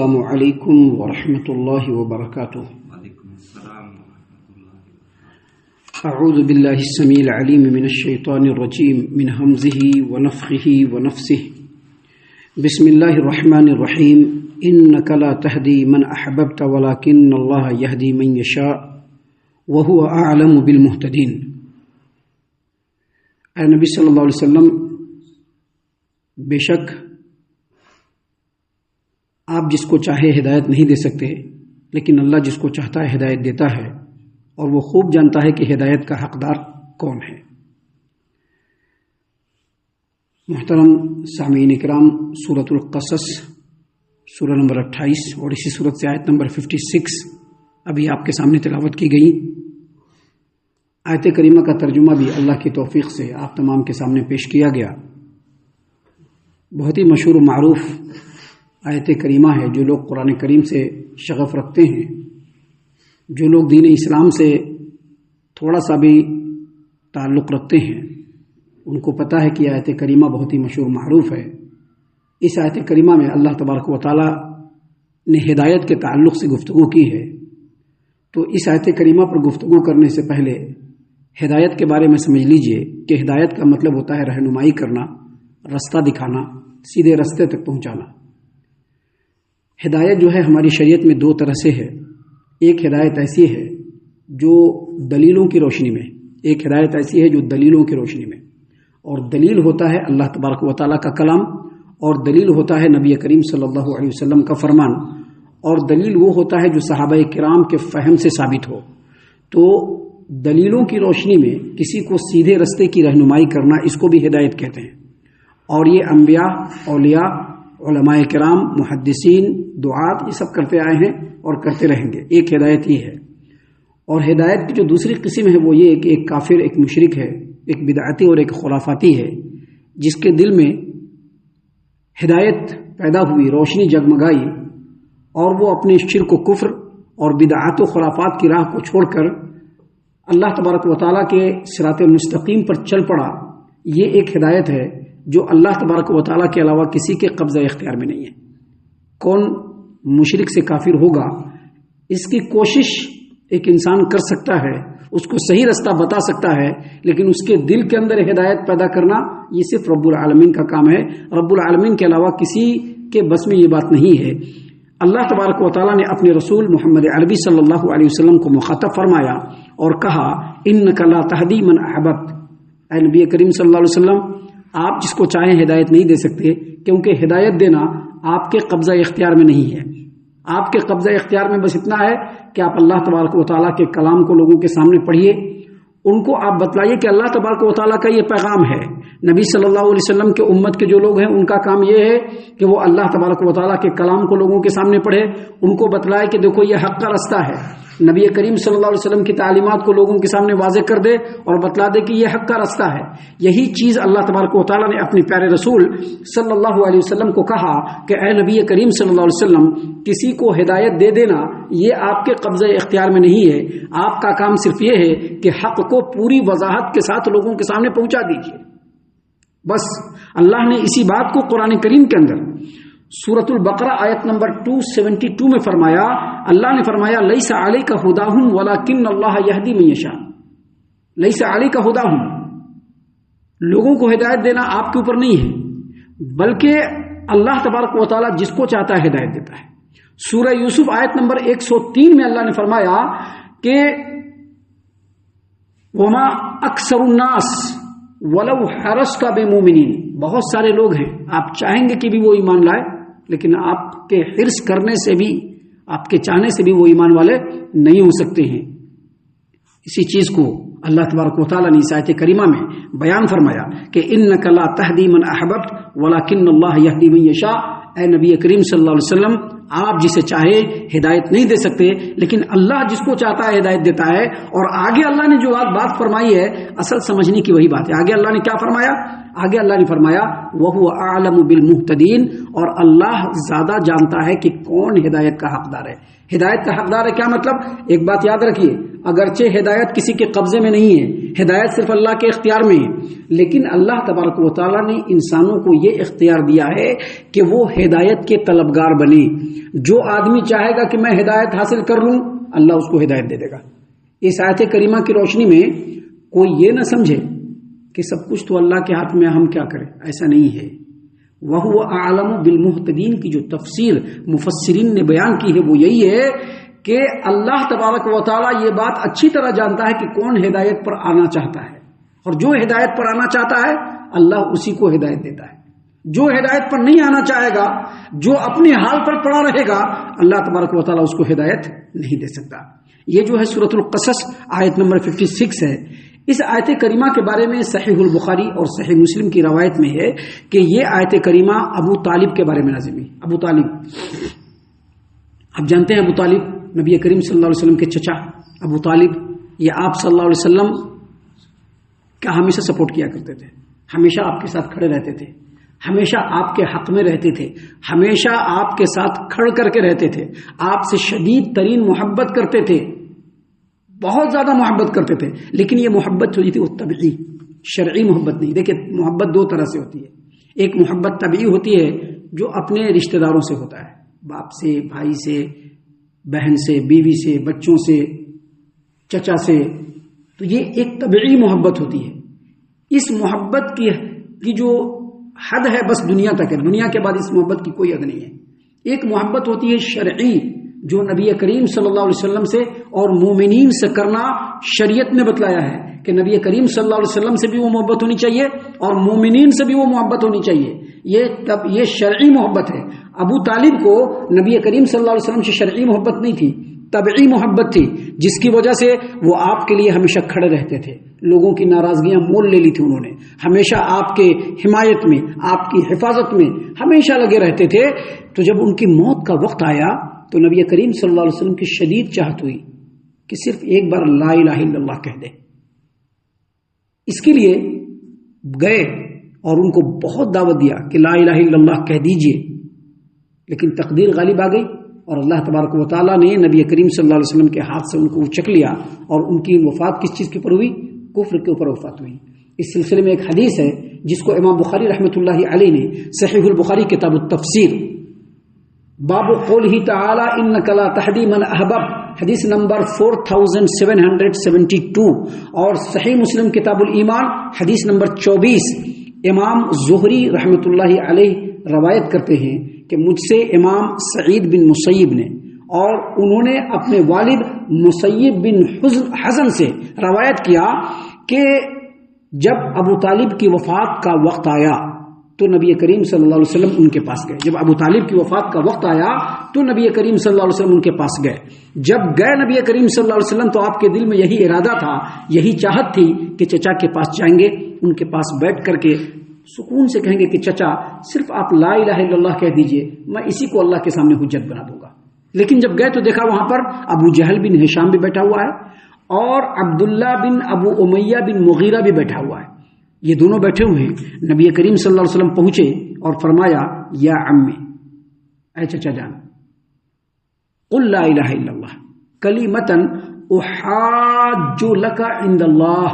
السلام علیکم ورحمۃ اللہ وبرکاتہ۔ وعلیکم السلام ورحمۃ اللہ۔ اعوذ باللہ السمیع العلیم من الشیطان الرجیم من ہمزہ ونفخہ ونفثہ۔ بسم اللہ الرحمن الرحیم۔ انک لا تہدی من احببت ولکن اللہ یہدی من یشاء وہو اعلم بالمہتدین۔ اے نبی صلی اللہ علیہ وسلم، بے شک آپ جس کو چاہے ہدایت نہیں دے سکتے، لیکن اللہ جس کو چاہتا ہے ہدایت دیتا ہے، اور وہ خوب جانتا ہے کہ ہدایت کا حقدار کون ہے۔ محترم سامعین کرام، سورۃ القصص سورہ نمبر 28 اور اسی سورت سے آیت نمبر 56 ابھی آپ کے سامنے تلاوت کی گئی۔ آیت کریمہ کا ترجمہ بھی اللہ کی توفیق سے آپ تمام کے سامنے پیش کیا گیا۔ بہت ہی مشہور و معروف آیت کریمہ ہے۔ جو لوگ قرآن کریم سے شغف رکھتے ہیں، جو لوگ دین اسلام سے تھوڑا سا بھی تعلق رکھتے ہیں، ان کو پتہ ہے کہ آیت کریمہ بہت ہی مشہور معروف ہے۔ اس آیت کریمہ میں اللہ تبارک و تعالی نے ہدایت کے تعلق سے گفتگو کی ہے۔ تو اس آیت کریمہ پر گفتگو کرنے سے پہلے ہدایت کے بارے میں سمجھ لیجئے کہ ہدایت کا مطلب ہوتا ہے رہنمائی کرنا، رستہ دکھانا، سیدھے رستے تک پہنچانا۔ ہدایت جو ہے ہماری شریعت میں دو طرح سے ہے۔ ایک ہدایت ایسی ہے جو دلیلوں کی روشنی میں، ایک ہدایت ایسی ہے جو دلیلوں کی روشنی میں، اور دلیل ہوتا ہے اللہ تبارک و تعالیٰ کا کلام، اور دلیل ہوتا ہے نبی کریم صلی اللہ علیہ وسلم کا فرمان، اور دلیل وہ ہوتا ہے جو صحابہ کرام کے فہم سے ثابت ہو۔ تو دلیلوں کی روشنی میں کسی کو سیدھے رستے کی رہنمائی کرنا، اس کو بھی ہدایت کہتے ہیں، اور یہ انبیاء، اولیاء، علماء کرام، محدثین، دعات، یہ سب کرتے آئے ہیں اور کرتے رہیں گے۔ ایک ہدایت یہ ہے۔ اور ہدایت کی جو دوسری قسم ہے وہ یہ کہ ایک کافر، ایک مشرک ہے، ایک بدعتی اور ایک خرافاتی ہے، جس کے دل میں ہدایت پیدا ہوئی، روشنی جگمگائی، اور وہ اپنے شرک و کفر اور بدعات و خرافات کی راہ کو چھوڑ کر اللہ تبارک و تعالیٰ کے صراط مستقیم پر چل پڑا۔ یہ ایک ہدایت ہے جو اللہ تبارک و تعالیٰ کے علاوہ کسی کے قبضہ اختیار میں نہیں ہے۔ کون مشرک سے کافر ہوگا، اس کی کوشش ایک انسان کر سکتا ہے، اس کو صحیح رستہ بتا سکتا ہے، لیکن اس کے دل کے اندر ہدایت پیدا کرنا یہ صرف رب العالمین کا کام ہے۔ رب العالمین کے علاوہ کسی کے بس میں یہ بات نہیں ہے۔ اللہ تبارک و تعالیٰ نے اپنے رسول محمد عربی صلی اللہ علیہ وسلم کو مخاطب فرمایا اور کہا، انک لا تہدی من احببت۔ اے نبی کریم صلی اللہ علیہ وسلم، آپ جس کو چاہیں ہدایت نہیں دے سکتے، کیونکہ ہدایت دینا آپ کے قبضہ اختیار میں نہیں ہے۔ آپ کے قبضہ اختیار میں بس اتنا ہے کہ آپ اللہ تبارک و تعالیٰ کے کلام کو لوگوں کے سامنے پڑھیے، ان کو آپ بتلائیے کہ اللہ تبارک و تعالیٰ کا یہ پیغام ہے۔ نبی صلی اللہ علیہ وسلم کے امت کے جو لوگ ہیں، ان کا کام یہ ہے کہ وہ اللہ تبارک و تعالیٰ کے کلام کو لوگوں کے سامنے پڑھے، ان کو بتلائے کہ دیکھو یہ حق کا رستہ ہے۔ نبی کریم صلی اللہ علیہ وسلم کی تعلیمات کو لوگوں کے سامنے واضح کر دے اور بتلا دے کہ یہ حق کا رستہ ہے۔ یہی چیز اللہ تبارک و تعالیٰ نے اپنے پیارے رسول صلی اللہ علیہ وسلم کو کہا کہ اے نبی کریم صلی اللہ علیہ وسلم، کسی کو ہدایت دے دینا یہ آپ کے قبضہ اختیار میں نہیں ہے۔ آپ کا کام صرف یہ ہے کہ حق کو پوری وضاحت کے ساتھ لوگوں کے سامنے پہنچا دیجیے۔ بس اللہ نے اسی بات کو قرآن کریم کے اندر سورۃ البقرہ آیت نمبر 272 میں فرمایا۔ اللہ نے فرمایا، لیس علیک ھداھم ولکن اللہ یہدی من یشاء۔ لیس علیک ھداھم، لوگوں کو ہدایت دینا آپ کے اوپر نہیں ہے، بلکہ اللہ تبارک و تعالیٰ جس کو چاہتا ہے ہدایت دیتا ہے۔ سورہ یوسف آیت نمبر 103 میں اللہ نے فرمایا کہ وما اکثر الناس ولو حرصت بمؤمنین، بہت سارے لوگ ہیں، آپ چاہیں گے کہ بھی وہ ایمان لائے، لیکن آپ کے حرص کرنے سے بھی، آپ کے چاہنے سے بھی وہ ایمان والے نہیں ہو سکتے ہیں۔ اسی چیز کو اللہ تبارک و تعالیٰ نے اس آیت کریمہ میں بیان فرمایا کہ انک لا تہدی من احببت ولکن اللہ یہدی من یشاء۔ اے نبی کریم صلی اللہ علیہ وسلم، آپ جسے چاہے ہدایت نہیں دے سکتے، لیکن اللہ جس کو چاہتا ہے ہدایت دیتا ہے۔ اور آگے اللہ نے جو بات فرمائی ہے، اصل سمجھنے کی وہی بات ہے۔ آگے اللہ نے کیا فرمایا؟ آگے اللہ نے فرمایا وَهُوَ أَعْلَمُ بِالْمُهْتَدِينَ، اور اللہ زیادہ جانتا ہے کہ کون ہدایت کا حقدار ہے۔ ہدایت کا حقدار ہے کیا مطلب؟ ایک بات یاد رکھیے، اگرچہ ہدایت کسی کے قبضے میں نہیں ہے، ہدایت صرف اللہ کے اختیار میں ہے، لیکن اللہ تبارک و تعالیٰ نے انسانوں کو یہ اختیار دیا ہے کہ وہ ہدایت کے طلبگار بنے۔ جو آدمی چاہے گا کہ میں ہدایت حاصل کر لوں، اللہ اس کو ہدایت دے دے گا۔ اس آیت کریمہ کی روشنی میں کوئی یہ نہ سمجھے کہ سب کچھ تو اللہ کے ہاتھ میں، ہم کیا کریں، ایسا نہیں ہے۔ وَهُوَ أَعْلَمُ بِالْمُهْتَدِينَ کی جو تفسیر مفسرین نے بیان کی ہے وہ یہی ہے کہ اللہ تبارک و تعالیٰ یہ بات اچھی طرح جانتا ہے کہ کون ہدایت پر آنا چاہتا ہے، اور جو ہدایت پر آنا چاہتا ہے اللہ اسی کو ہدایت دیتا ہے۔ جو ہدایت پر نہیں آنا چاہے گا، جو اپنے حال پر پڑا رہے گا، اللہ تبارک و تعالیٰ اس کو ہدایت نہیں دے سکتا۔ یہ جو ہے سورۃ القصص آیت نمبر 56 ہے۔ اس آیت کریمہ کے بارے میں صحیح البخاری اور صحیح مسلم کی روایت میں ہے کہ یہ آیت کریمہ ابو طالب کے بارے میں نازل ہوئی۔ ابو طالب، آپ جانتے ہیں ابو طالب نبی کریم صلی اللہ علیہ وسلم کے چچا ابو طالب، یہ آپ صلی اللہ علیہ وسلم کا ہمیشہ سپورٹ کیا کرتے تھے، ہمیشہ آپ کے ساتھ کھڑے رہتے تھے، ہمیشہ آپ کے حق میں رہتے تھے، ہمیشہ آپ کے ساتھ کھڑ کر کے رہتے تھے، آپ سے شدید ترین محبت کرتے تھے، بہت زیادہ محبت کرتے تھے۔ لیکن یہ محبت ہوئی تھی وہ طبعی، شرعی محبت نہیں۔ دیکھیں محبت دو طرح سے ہوتی ہے، ایک محبت طبعی ہوتی ہے جو اپنے رشتہ داروں سے ہوتا ہے، باپ سے، بھائی سے، بہن سے، بیوی سے، بچوں سے، چچا سے، تو یہ ایک طبعی محبت ہوتی ہے۔ اس محبت کی جو حد ہے بس دنیا تک ہے، دنیا کے بعد اس محبت کی کوئی حد نہیں ہے۔ ایک محبت ہوتی ہے شرعی جو نبی کریم صلی اللہ علیہ وسلم سے اور مومنین سے کرنا شریعت نے بتلایا ہے کہ نبی کریم صلی اللہ علیہ وسلم سے بھی وہ محبت ہونی چاہیے اور مومنین سے بھی وہ محبت ہونی چاہیے۔ یہ شرعی محبت ہے۔ ابو طالب کو نبی کریم صلی اللہ علیہ وسلم سے شرعی محبت نہیں تھی، طبعی محبت تھی، جس کی وجہ سے وہ آپ کے لیے ہمیشہ کھڑے رہتے تھے، لوگوں کی ناراضگیاں مول لے لی تھی انہوں نے، ہمیشہ آپ کے حمایت میں، آپ کی حفاظت میں ہمیشہ لگے رہتے تھے۔ تو جب ان کی موت کا وقت آیا تو نبی کریم صلی اللہ علیہ وسلم کی شدید چاہت ہوئی کہ صرف ایک بار لا الہ الا اللہ کہہ دے۔ اس کے لیے گئے اور ان کو بہت دعوت دیا کہ لا الہ الا اللہ کہہ دیجئے، لیکن تقدیر غالب آ گئی اور اللہ تبارک و تعالیٰ نے نبی کریم صلی اللہ علیہ وسلم کے ہاتھ سے ان کو چک لیا، اور ان کی وفات کس چیز کے اوپر ہوئی؟ کفر کے اوپر وفات ہوئی۔ اس سلسلے میں ایک حدیث ہے جس کو امام بخاری رحمۃ اللہ علیہ نے صحیح البخاری کتاب التفسیر باب قولہ تعالی انک لا تہدی من احبب، حدیث نمبر 4772، اور صحیح مسلم کتاب الایمان حدیث نمبر 24، امام زہری رحمۃ اللہ علیہ روایت کرتے ہیں کہ مجھ سے امام سعید بن مسیب نے، اور انہوں نے اپنے والد مسیب بن حزن سے روایت کیا کہ جب ابو طالب کی وفات کا وقت آیا تو نبی کریم صلی اللہ علیہ وسلم ان کے پاس گئے۔ جب ابو طالب کی وفات کا وقت آیا تو نبی کریم صلی اللہ علیہ وسلم ان کے پاس گئے۔ جب گئے نبی کریم صلی اللہ علیہ وسلم تو آپ کے دل میں یہی ارادہ تھا، یہی چاہت تھی کہ چچا کے پاس جائیں گے، ان کے پاس بیٹھ کر کے سکون سے کہیں گے کہ چچا صرف آپ لا الہ الا اللہ کہہ دیجئے، میں اسی کو اللہ کے سامنے حجت بنا دوں گا۔ لیکن جب گئے تو دیکھا وہاں پر ابو جہل بن ہشام بھی بیٹھا ہوا ہے اور عبداللہ بن ابو امیہ بن مغیرہ بھی بیٹھا ہوا ہے، یہ دونوں بیٹھے ہوئے ہیں۔ نبی کریم صلی اللہ علیہ وسلم پہنچے اور فرمایا یا عمی، اے چچا جان، قل لا الہ الا اللہ کلمۃ احاج لک عند اللہ،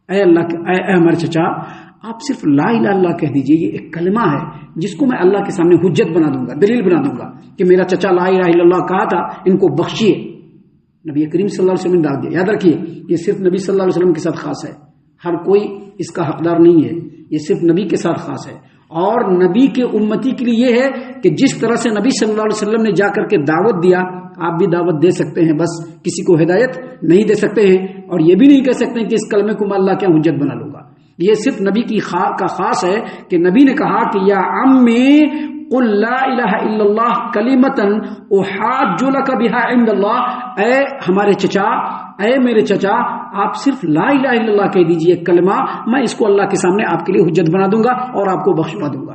اے ہمارے چچا آپ صرف لا الہ الا اللہ کہہ دیجئے، یہ ایک کلمہ ہے جس کو میں اللہ کے سامنے حجت بنا دوں گا، دلیل بنا دوں گا کہ میرا چچا لا الہ الا اللہ کہا تھا، ان کو بخشیے۔ نبی کریم صلی اللہ علیہ وسلم نے ڈال دیا۔ یاد رکھیے یہ صرف نبی صلی اللہ علیہ وسلم کے ساتھ خاص ہے، ہر کوئی اس کا حقدار نہیں ہے، یہ صرف نبی کے ساتھ خاص ہے۔ اور نبی کے امتی کے لیے یہ ہے کہ جس طرح سے نبی صلی اللہ علیہ وسلم نے جا کر کے دعوت دیا، آپ بھی دعوت دے سکتے ہیں، بس کسی کو ہدایت نہیں دے سکتے ہیں، اور یہ بھی نہیں کہہ سکتے ہیں کہ اس کلمے کو میں اللہ کے حجت بنا لوں گا۔ یہ صرف نبی کی کا خاص ہے کہ نبی نے کہا کہ یا عمی قل لا الہ الا اللہ کلمۃ احاج لک بہا عند اللہ، اے ہمارے چچا، اے میرے چچا آپ صرف لا الہ الا اللہ کہہ دیجئے کلمہ، میں اس کو اللہ کے سامنے آپ کے لیے حجت بنا دوں گا اور آپ کو بخشوا دوں گا۔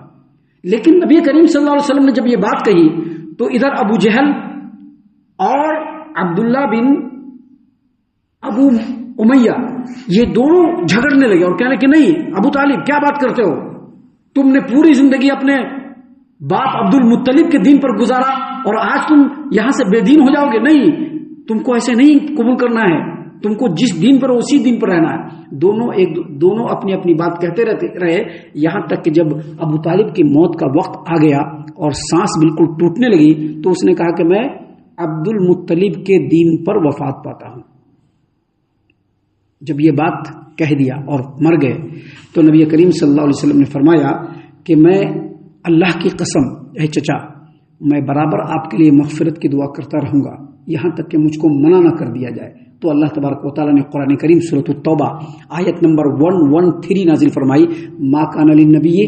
لیکن نبی کریم صلی اللہ علیہ وسلم نے جب یہ بات کہی تو ادھر ابو جہل اور عبداللہ بن ابو امیہ یہ دونوں جھگڑنے لگے اور کہنے کہ نہیں ابو طالب کیا بات کرتے ہو، تم نے پوری زندگی اپنے باپ عبد المطلب کے دین پر گزارا اور آج تم یہاں سے بے دین ہو جاؤ گے، نہیں تم کو ایسے نہیں قبول کرنا ہے، تم کو جس دین پر اسی دین پر رہنا ہے۔ دونوں اپنی اپنی بات کہتے رہے یہاں تک کہ جب ابو طالب کی موت کا وقت آ گیا اور سانس بالکل ٹوٹنے لگی تو اس نے کہا کہ میں عبد المطلب کے دین پر وفات پاتا ہوں۔ جب یہ بات کہہ دیا اور مر گئے تو نبی کریم صلی اللہ علیہ وسلم نے فرمایا کہ میں اللہ کی قسم اے چچا میں برابر آپ کے لیے مغفرت کی دعا کرتا رہوں گا یہاں تک کہ مجھ کو منع نہ کر دیا جائے۔ تو اللہ تبارک و تعالیٰ نے قرآن کریم سورۃ التوبہ آیت نمبر 113 نازل فرمائی، ما کان للنبی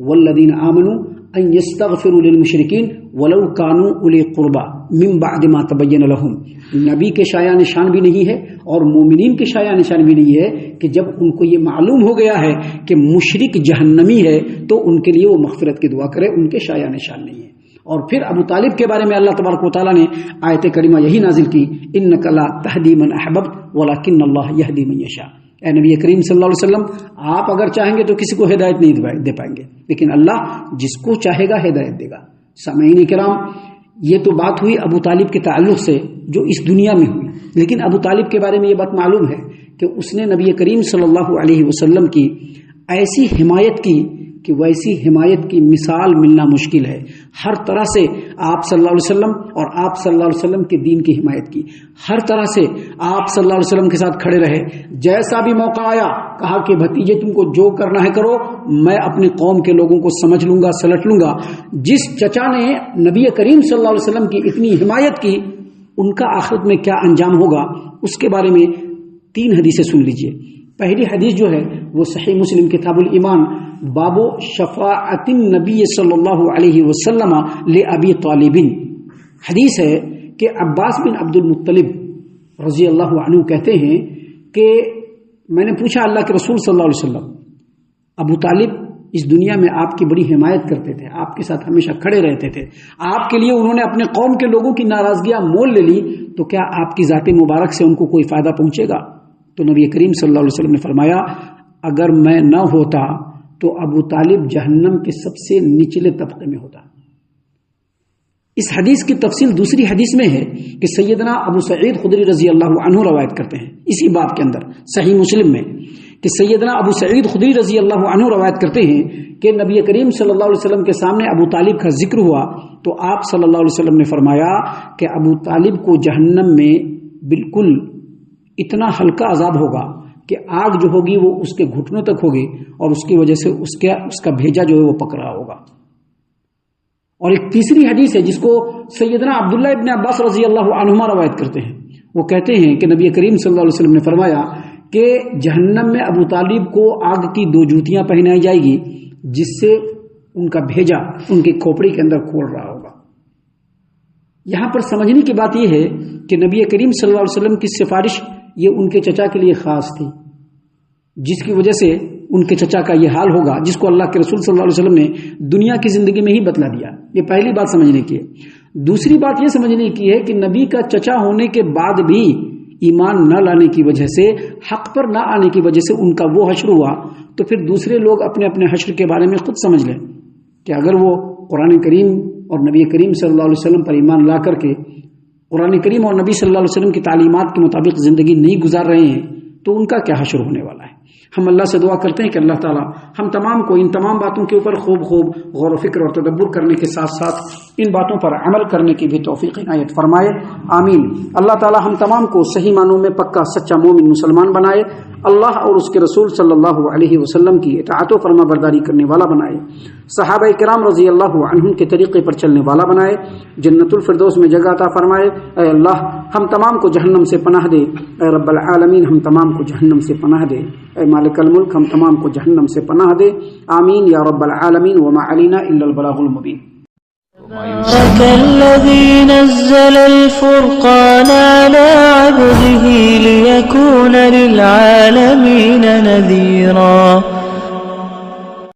والذین آمنوا ان یستغفروا للمشرکین ولو کانوا اولی قربی من بعد ما تبین لہم۔ نبی کے شایع نشان بھی نہیں ہے اور مومنین کے شایع نشان بھی نہیں ہے کہ جب ان کو یہ معلوم ہو گیا ہے کہ مشرک جہنمی ہے تو ان کے لیے وہ مغفرت کی دعا کرے، ان کے شایع نشان نہیں ہے۔ اور پھر ابو طالب کے بارے میں اللہ تبارک و تعالیٰ نے آیت کریمہ یہی نازل کی، انک لا تہدی من احببت ولکن اللہ یہدی من یشاء۔ اے نبی کریم صلی اللہ علیہ وسلم آپ اگر چاہیں گے تو کسی کو ہدایت نہیں دے پائیں گے، لیکن اللہ جس کو چاہے گا ہدایت دے گا۔ سامعین کرام، یہ تو بات ہوئی ابو طالب کے تعلق سے جو اس دنیا میں ہوئی، لیکن ابو طالب کے بارے میں یہ بات معلوم ہے کہ اس نے نبی کریم صلی اللہ علیہ وسلم کی ایسی حمایت کی کہ ویسی حمایت کی مثال ملنا مشکل ہے۔ ہر طرح سے آپ صلی اللہ علیہ وسلم اور آپ صلی اللہ علیہ وسلم کے دین کی حمایت کی، ہر طرح سے آپ صلی اللہ علیہ وسلم کے ساتھ کھڑے رہے، جیسا بھی موقع آیا کہا کہ بھتیجے تم کو جو کرنا ہے کرو، میں اپنی قوم کے لوگوں کو سمجھ لوں گا، سلٹ لوں گا۔ جس چچا نے نبی کریم صلی اللہ علیہ وسلم کی اتنی حمایت کی ان کا آخرت میں کیا انجام ہوگا اس کے بارے میں 3 حدیثیں سن لیجئے۔ پہلی حدیث جو ہے وہ صحیح مسلم کتاب الایمان باب شفاعت النبی صلی اللہ علیہ وسلم لابی طالب، حدیث ہے کہ عباس بن عبد المطلب رضی اللہ عنہ کہتے ہیں کہ میں نے پوچھا اللہ کے رسول صلی اللہ علیہ وسلم، ابو طالب اس دنیا میں آپ کی بڑی حمایت کرتے تھے، آپ کے ساتھ ہمیشہ کھڑے رہتے تھے، آپ کے لیے انہوں نے اپنے قوم کے لوگوں کی ناراضگیاں مول لے لی، تو کیا آپ کی ذات مبارک سے ان کو کوئی فائدہ پہنچے گا؟ تو نبی کریم صلی اللہ علیہ وسلم نے فرمایا اگر میں نہ ہوتا تو ابو طالب جہنم کے سب سے نچلے طبقے میں ہوتا۔ اس حدیث کی تفصیل دوسری حدیث میں ہے کہ سیدنا ابو سعید خدری رضی اللہ عنہ روایت کرتے ہیں اسی باب کے اندر صحیح مسلم میں کہ سیدنا ابو سعید خدری رضی اللہ عنہ روایت کرتے ہیں کہ نبی کریم صلی اللہ علیہ وسلم کے سامنے ابو طالب کا ذکر ہوا تو آپ صلی اللہ علیہ وسلم نے فرمایا کہ ابو طالب کو جہنم میں بالکل اتنا ہلکا عذاب ہوگا کہ آگ جو ہوگی وہ اس کے گھٹنوں تک ہوگی اور اس کی وجہ سے اس کا بھیجا جو ہے وہ پک رہا ہوگا۔ اور ایک تیسری حدیث ہے جس کو سیدنا عبداللہ ابن عباس رضی اللہ عنہما روایت کرتے ہیں، وہ کہتے ہیں کہ نبی کریم صلی اللہ علیہ وسلم نے فرمایا کہ جہنم میں ابو طالب کو آگ کی 2 جوتیاں پہنائی جائے گی جس سے ان کا بھیجا ان کی کھوپڑی کے اندر کھول رہا ہوگا۔ یہاں پر سمجھنے کی بات یہ ہے کہ نبی کریم صلی اللہ علیہ وسلم کی سفارش یہ ان کے چچا کے لیے خاص تھی، جس کی وجہ سے ان کے چچا کا یہ حال ہوگا جس کو اللہ کے رسول صلی اللہ علیہ وسلم نے دنیا کی زندگی میں ہی بتلا دیا۔ یہ پہلی بات سمجھنے کی ہے۔ دوسری بات یہ سمجھنے کی ہے کہ نبی کا چچا ہونے کے بعد بھی ایمان نہ لانے کی وجہ سے، حق پر نہ آنے کی وجہ سے ان کا وہ حشر ہوا، تو پھر دوسرے لوگ اپنے اپنے حشر کے بارے میں خود سمجھ لیں کہ اگر وہ قرآن کریم اور نبی کریم صلی اللہ علیہ وسلم پر ایمان لا کر کے قرآن کریم اور نبی صلی اللہ علیہ وسلم کی تعلیمات کے مطابق زندگی نہیں گزار رہے ہیں تو ان کا کیا حشر ہونے والا ہے۔ ہم اللہ سے دعا کرتے ہیں کہ اللہ تعالی ہم تمام کو ان تمام باتوں کے اوپر خوب غور و فکر اور تدبر کرنے کے ساتھ ساتھ ان باتوں پر عمل کرنے کی بھی توفیق عنایت فرمائے، آمین۔ اللہ تعالی ہم تمام کو صحیح معنوں میں پکا سچا مومن مسلمان بنائے، اللہ اور اس کے رسول صلی اللہ علیہ وسلم کی اطاعت و فرما برداری کرنے والا بنائے، صحابہ کرام رضی اللہ عنہم کے طریقے پر چلنے والا بنائے، جنت الفردوس میں جگہ عطا فرمائے۔ اے اللہ ہم تمام کو جہنم سے پناہ دے، اے رب العالمین ہم تمام کو جہنم سے پناہ دے، اے مالک الملک ہم تمام کو جہنم سے پناہ دے، آمین یا رب العالمین۔ وما علینا الا البلاغ المبین۔ تبارك الذي نزل الفرقان على عبده ليكون للعالمين نذيرا